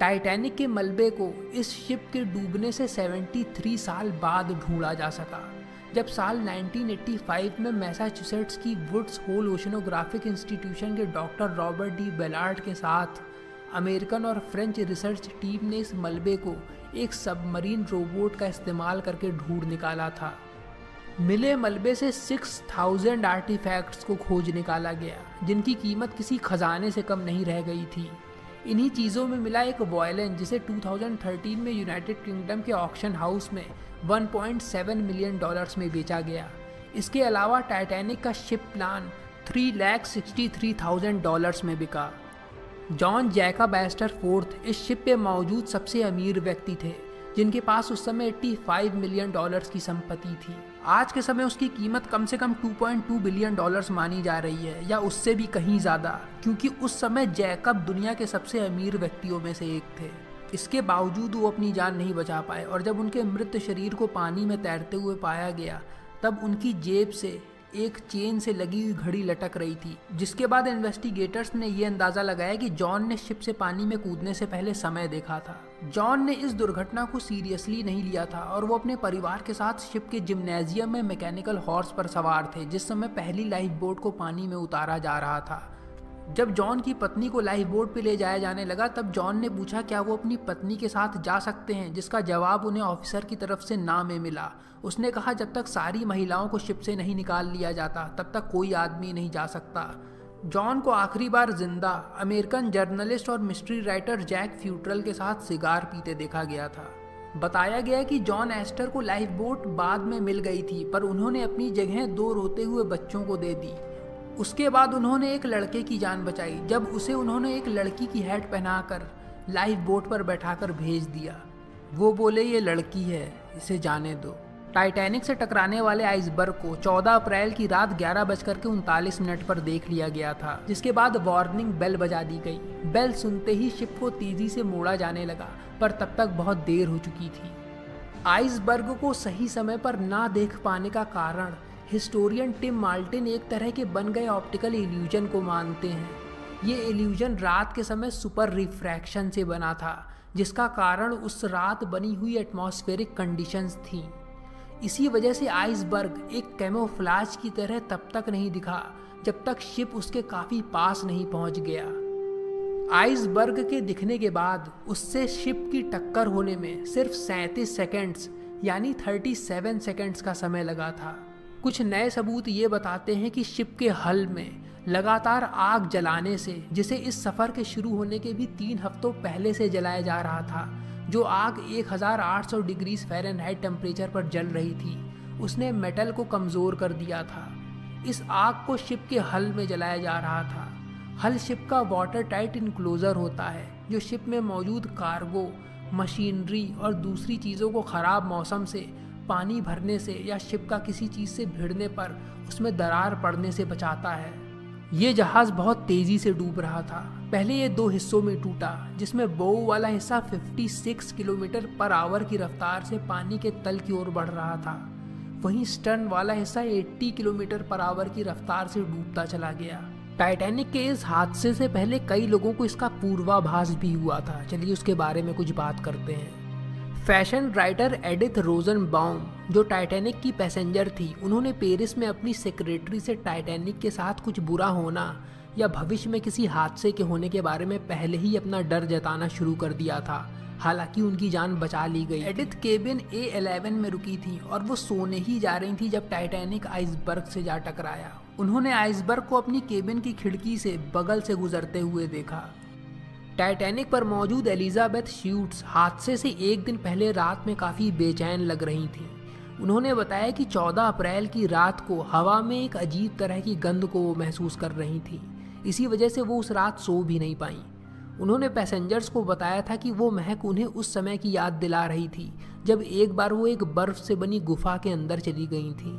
Titanic के मलबे को इस शिप के डूबने से 73 साल बाद ढूंढा जा सका। जब साल 1985 में मैसाचुसेट्स की वुड्स होल ओशनोग्राफिक इंस्टीट्यूशन के डॉक्टर रॉबर्ट डी बेलार्ड के साथ अमेरिकन और फ्रेंच रिसर्च टीम ने इस मलबे को एक सबमरीन रोबोट का इस्तेमाल करके ढूंढ निकाला था। मिले मलबे से 6000 आर्टिफैक्ट्स को खोज निकाला गया, जिनकी कीमत किसी खजाने से कम नहीं रह गई थी। इन्हीं चीज़ों में मिला एक वॉयलिन जिसे 2013 में यूनाइटेड किंगडम के ऑक्शन हाउस में 1.7 मिलियन डॉलर्स में बेचा गया। इसके अलावा टाइटैनिक का शिप प्लान $363,000 में बिका। जॉन जैकब एस्टर फोर्थ इस शिप पे मौजूद सबसे अमीर व्यक्ति थे, जिनके पास उस समय 85 मिलियन डॉलर्स की संपत्ति थी। आज के समय उसकी कीमत कम से कम 2.2 बिलियन डॉलर्स मानी जा रही है, या उससे भी कहीं ज़्यादा, क्योंकि उस समय जैकब दुनिया के सबसे अमीर व्यक्तियों में से एक थे। इसके बावजूद वो अपनी जान नहीं बचा पाए, और जब उनके मृत शरीर को पानी में तैरते हुए पाया गया तब उनकी जेब से एक चेन से लगी हुई घड़ी लटक रही थी, जिसके बाद इन्वेस्टिगेटर्स ने यह अंदाज़ा लगाया कि जॉन ने शिप से पानी में कूदने से पहले समय देखा था। जॉन ने इस दुर्घटना को सीरियसली नहीं लिया था और वो अपने परिवार के साथ शिप के जिम्नेजियम में मैकेनिकल हॉर्स पर सवार थे, जिस समय पहली लाइफ बोट को पानी में उतारा जा रहा था। जब जॉन की पत्नी को लाइफ बोट पे ले जाया जाने लगा तब जॉन ने पूछा क्या वो अपनी पत्नी के साथ जा सकते हैं, जिसका जवाब उन्हें ऑफिसर की तरफ से ना में मिला। उसने कहा जब तक सारी महिलाओं को शिप से नहीं निकाल लिया जाता तब तक कोई आदमी नहीं जा सकता। जॉन को आखिरी बार जिंदा अमेरिकन जर्नलिस्ट और मिस्ट्री राइटर जैक फ्यूट्रल के साथ सिगार पीते देखा गया था। बताया गया कि जॉन एस्टर को लाइफ बोट बाद में मिल गई थी, पर उन्होंने अपनी जगह 2 रोते हुए बच्चों को दे दी। उसके बाद उन्होंने एक लड़के की जान बचाई जब उसे उन्होंने एक लड़की की हैट पहनाकर लाइफ बोट पर बैठाकर भेज दिया। वो बोले ये लड़की है, इसे जाने दो। टाइटैनिक से टकराने वाले आइसबर्ग को 14 अप्रैल की रात 11:39 पर देख लिया गया था, जिसके बाद वार्निंग बेल बजा दी गई। बेल सुनते ही शिप को तेजी से मोड़ा जाने लगा, पर तब तक बहुत देर हो चुकी थी। आइसबर्ग को सही समय पर ना देख पाने का कारण हिस्टोरियन टिम मार्टिन एक तरह के बन गए ऑप्टिकल इल्यूजन को मानते हैं। ये इल्यूजन रात के समय सुपर रिफ्रैक्शन से बना था, जिसका कारण उस रात बनी हुई एटमॉस्फेरिक कंडीशंस थीं। इसी वजह से आइसबर्ग एक कैमोफ्लाज की तरह तब तक नहीं दिखा जब तक शिप उसके काफ़ी पास नहीं पहुंच गया। आइसबर्ग के दिखने के बाद उससे शिप की टक्कर होने में सिर्फ 37 सेकेंड्स यानी 37 सेकेंड्स का समय लगा था। कुछ नए सबूत ये बताते हैं कि शिप के हल में लगातार आग जलाने से, जिसे इस सफ़र के शुरू होने के भी 3 हफ्तों पहले से जलाया जा रहा था, जो आग 1800 डिग्री फ़ारेनहाइट टेम्परेचर पर जल रही थी, उसने मेटल को कमज़ोर कर दिया था। इस आग को शिप के हल में जलाया जा रहा था। हल शिप का वाटर टाइट इनक्लोजर होता है, जो शिप में मौजूद कार्गो, मशीनरी और दूसरी चीज़ों को ख़राब मौसम से, पानी भरने से या शिप का किसी चीज़ से भिड़ने पर उसमें दरार पड़ने से बचाता है। ये जहाज़ बहुत तेज़ी से डूब रहा था। पहले ये 2 हिस्सों में टूटा, जिसमें बोw वाला हिस्सा 56 किलोमीटर पर आवर की रफ्तार से पानी के तल की ओर बढ़ रहा था। वहीं स्टर्न वाला हिस्सा 80 किलोमीटर पर आवर की रफ्तार से डूबता चला गया। टाइटैनिक के इस हादसे से पहले कई लोगों को इसका पूर्वाभास भी हुआ था। चलिए उसके बारे में कुछ बात करते हैं। फैशन राइटर एडिथ रोजनबाउम, जो टाइटैनिक की पैसेंजर थी, उन्होंने पेरिस में अपनी सेक्रेटरी से टाइटैनिक के साथ कुछ बुरा होना या भविष्य में किसी हादसे के होने के बारे में पहले ही अपना डर जताना शुरू कर दिया था। हालांकि उनकी जान बचा ली गई। एडिथ केबिन A11 में रुकी थी और वो सोने ही जा रही थी जब टाइटैनिक आइसबर्ग से जा टकराया। उन्होंने आइसबर्ग को अपनी केबिन की खिड़की से बगल से गुजरते हुए देखा। टाइटैनिक पर मौजूद एलिजाबेथ श्यूट्स हादसे से एक दिन पहले रात में काफ़ी बेचैन लग रही थीं। उन्होंने बताया कि 14 अप्रैल की रात को हवा में एक अजीब तरह की गंध को वो महसूस कर रही थी। इसी वजह से वो उस रात सो भी नहीं पाईं। उन्होंने पैसेंजर्स को बताया था कि वो महक उन्हें उस समय की याद दिला रही थी जब एक बार वो एक बर्फ से बनी गुफा के अंदर चली गई थी।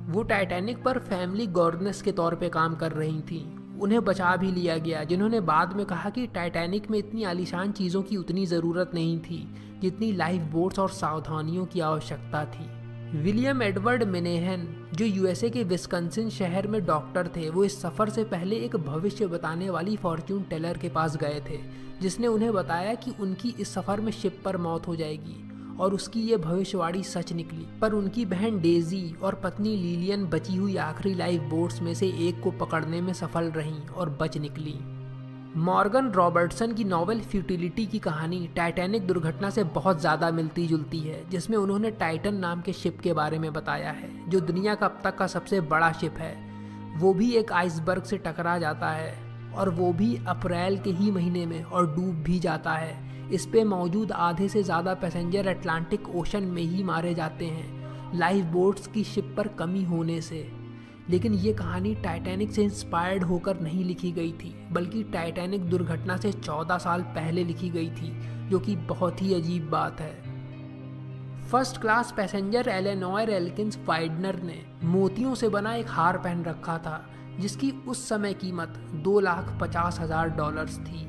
वो टाइटैनिक पर फैमिली गवर्नेंस के तौर पे काम कर रही थी। उन्हें बचा भी लिया गया, जिन्होंने बाद में कहा कि टाइटैनिक में इतनी आलीशान चीज़ों की उतनी ज़रूरत नहीं थी जितनी लाइफ बोट्स और सावधानियों की आवश्यकता थी। विलियम एडवर्ड मिनेहन, जो यूएसए के विस्कंसिन शहर में डॉक्टर थे, वो इस सफ़र से पहले एक भविष्य बताने वाली फॉर्च्यून टेलर के पास गए थे, जिसने उन्हें बताया कि उनकी इस सफ़र में शिप पर मौत हो जाएगी, और उसकी ये भविष्यवाणी सच निकली। पर उनकी बहन डेजी और पत्नी लिलियन बची हुई आखिरी लाइफ बोट्स में से एक को पकड़ने में सफल रहीं और बच निकली। मॉर्गन रॉबर्टसन की नॉवेल फ्यूटिलिटी की कहानी टाइटैनिक दुर्घटना से बहुत ज़्यादा मिलती जुलती है, जिसमें उन्होंने टाइटन नाम के शिप के बारे में बताया है, जो दुनिया का अब तक का सबसे बड़ा शिप है। वो भी एक आइसबर्ग से टकरा जाता है, और वो भी अप्रैल के ही महीने में, और डूब भी जाता है। इस पे मौजूद आधे से ज़्यादा पैसेंजर अटलांटिक ओशन में ही मारे जाते हैं, लाइफ बोट्स की शिप पर कमी होने से। लेकिन ये कहानी टाइटैनिक से इंस्पायर्ड होकर नहीं लिखी गई थी, बल्कि टाइटैनिक दुर्घटना से 14 साल पहले लिखी गई थी, जो कि बहुत ही अजीब बात है। First class passenger Eleanor Elkins Widener ने मोतियों से बना एक हार पहन रखा था, जिसकी उस समय कीमत $2,50,000 थी।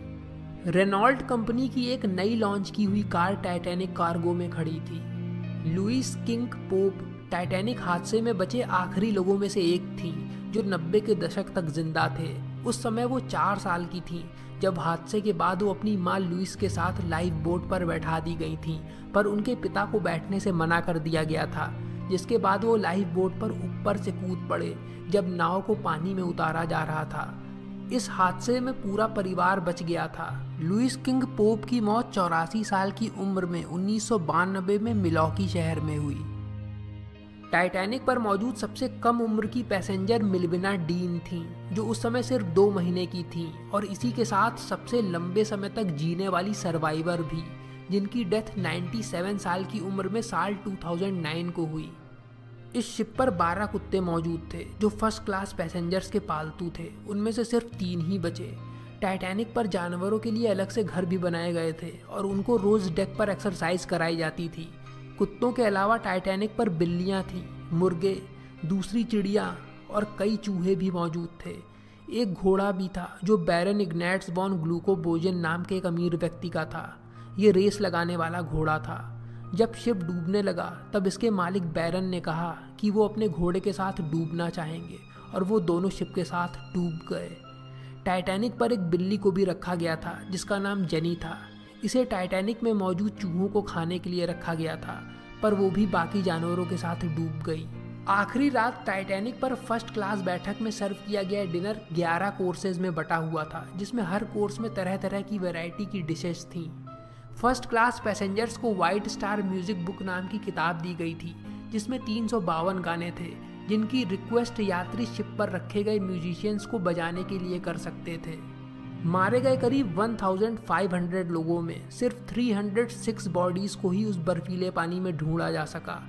रेनॉल्ट कंपनी की एक नई लॉन्च की हुई कार टाइटैनिक कार्गो में खड़ी थी। लुइस किंग पोप टाइटैनिक हादसे में बचे आखिरी लोगों में से एक थी, जो 90 के दशक तक जिंदा थे। उस समय वो 4 साल की थी, जब हादसे के बाद वो अपनी मां लुइस के साथ लाइफ बोट पर बैठा दी गई थी, पर उनके पिता को बैठने से मना कर दिया गया था, जिसके बाद वो लाइफ बोट पर ऊपर से कूद पड़े जब नाव को पानी में उतारा जा रहा था। इस हादसे में पूरा परिवार बच गया था। लुइस किंग पोप की मौत 84 साल की उम्र में 1992 में मिलॉकी शहर में हुई। टाइटैनिक पर मौजूद सबसे कम उम्र की पैसेंजर मिल्विना डीन थी, जो उस समय सिर्फ 2 महीने की थी, और इसी के साथ सबसे लंबे समय तक जीने वाली सर्वाइवर भी, जिनकी डेथ 97 साल की उम्र में साल 2009 को हुई। इस शिप पर 12 कुत्ते मौजूद थे, जो फर्स्ट क्लास पैसेंजर्स के पालतू थे। उनमें से सिर्फ 3 ही बचे। टाइटैनिक पर जानवरों के लिए अलग से घर भी बनाए गए थे, और उनको रोज डेक पर एक्सरसाइज कराई जाती थी। कुत्तों के अलावा टाइटैनिक पर बिल्लियां थीं, मुर्गे, दूसरी चिड़िया और कई चूहे भी मौजूद थे। एक घोड़ा भी था, जो बैरन इग्नैट्स वॉन ग्लूकोबोजन नाम के एक अमीर व्यक्ति का था। ये रेस लगाने वाला घोड़ा था। जब शिप डूबने लगा, तब इसके मालिक बैरन ने कहा कि वो अपने घोड़े के साथ डूबना चाहेंगे, और वो दोनों शिप के साथ डूब गए। टाइटैनिक पर एक बिल्ली को भी रखा गया था, जिसका नाम जेनी था। इसे टाइटैनिक में मौजूद चूहों को खाने के लिए रखा गया था, पर वो भी बाकी जानवरों के साथ डूब गई। आखिरी रात टाइटैनिक पर फर्स्ट क्लास बैठक में सर्व किया गया डिनर 11 कोर्सेज में बटा हुआ था, जिसमें हर कोर्स में तरह तरह की वैरायटी की डिशेस थीं। फर्स्ट क्लास पैसेंजर्स को व्हाइट स्टार म्यूजिक बुक नाम की किताब दी गई थी, जिसमें 352 गाने थे, जिनकी रिक्वेस्ट यात्री शिप पर रखे गए म्यूजिशियंस को बजाने के लिए कर सकते थे। मारे गए करीब 1500 लोगों में सिर्फ 306 बॉडीज को ही उस बर्फीले पानी में ढूंढा जा सका।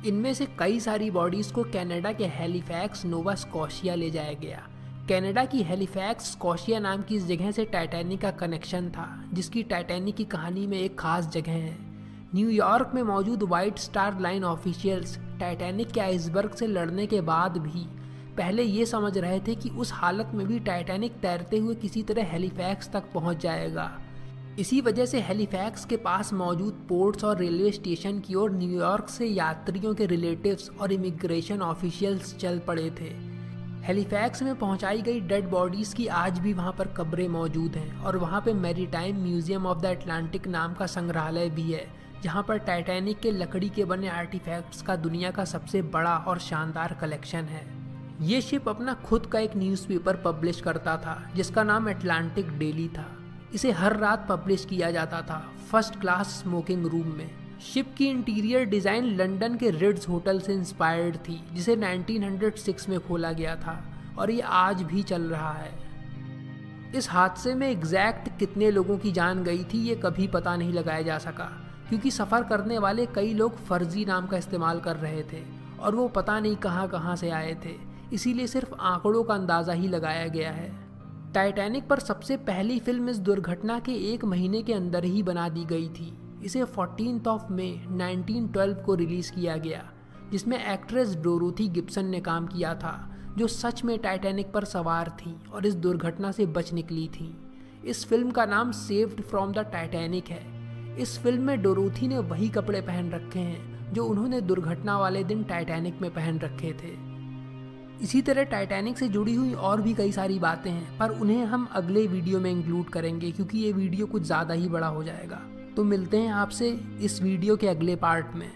इनमें से कई सारी बॉडीज को कनाडा के हैलिफैक्स, नोवा स्कॉशिया ले जाया गया। कनाडा की हैलिफैक्स, स्कॉशिया नाम की इस जगह से टाइटैनिक का कनेक्शन था, जिसकी टाइटैनिक की कहानी में एक खास जगह है। न्यूयॉर्क में मौजूद white star line officials Titanic के आइसबर्ग से लड़ने के बाद भी पहले ये समझ रहे थे कि उस हालत में भी टाइटैनिक तैरते हुए किसी तरह हैलिफैक्स तक पहुंच जाएगा। इसी वजह से हैलिफैक्स के पास मौजूद पोर्ट्स और रेलवे स्टेशन की ओर न्यूयॉर्क से यात्रियों के रिलेटिव्स और इमिग्रेशन ऑफिशियल्स चल पड़े थे। हैलिफैक्स में पहुंचाई गई डेड बॉडीज की आज भी वहां पर कब्रें मौजूद हैं, और वहां पे maritime museum of the Atlantic नाम का संग्रहालय भी है, जहां पर टाइटैनिक के लकड़ी के बने आर्टिफैक्ट्स का दुनिया का सबसे बड़ा और शानदार कलेक्शन है। ये शिप अपना खुद का एक न्यूज़पेपर पब्लिश करता था, जिसका नाम अटलांटिक डेली था। इसे हर रात पब्लिश किया जाता था, फर्स्ट क्लास स्मोकिंग रूम में। शिप की इंटीरियर डिज़ाइन लंदन के रिड्स होटल से इंस्पायर्ड थी, जिसे 1906 में खोला गया था, और ये आज भी चल रहा है। इस हादसे में एग्जैक्ट कितने लोगों की जान गई थी ये कभी पता नहीं लगाया जा सका, क्योंकि सफ़र करने वाले कई लोग फर्जी नाम का इस्तेमाल कर रहे थे, और वो पता नहीं कहाँ से आए थे। इसीलिए सिर्फ आंकड़ों का अंदाज़ा ही लगाया गया है। टाइटैनिक पर सबसे पहली फिल्म इस दुर्घटना के 1 महीने के अंदर ही बना दी गई थी। इसे 14 मई 1912 को रिलीज़ किया गया, जिसमें एक्ट्रेस डोरोथी गिब्सन ने काम किया था, जो सच में टाइटैनिक पर सवार थी और इस दुर्घटना से बच निकली थी। इस फिल्म का नाम सेव्ड फ्रॉम द टाइटैनिक है। इस फिल्म में डोरोथी ने वही कपड़े पहन रखे हैं जो उन्होंने दुर्घटना वाले दिन टाइटैनिक में पहन रखे थे। इसी तरह टाइटैनिक से जुड़ी हुई और भी कई सारी बातें हैं, पर उन्हें हम अगले वीडियो में इंक्लूड करेंगे क्योंकि ये वीडियो कुछ ज़्यादा ही बड़ा हो जाएगा। तो मिलते हैं आपसे इस वीडियो के अगले पार्ट में।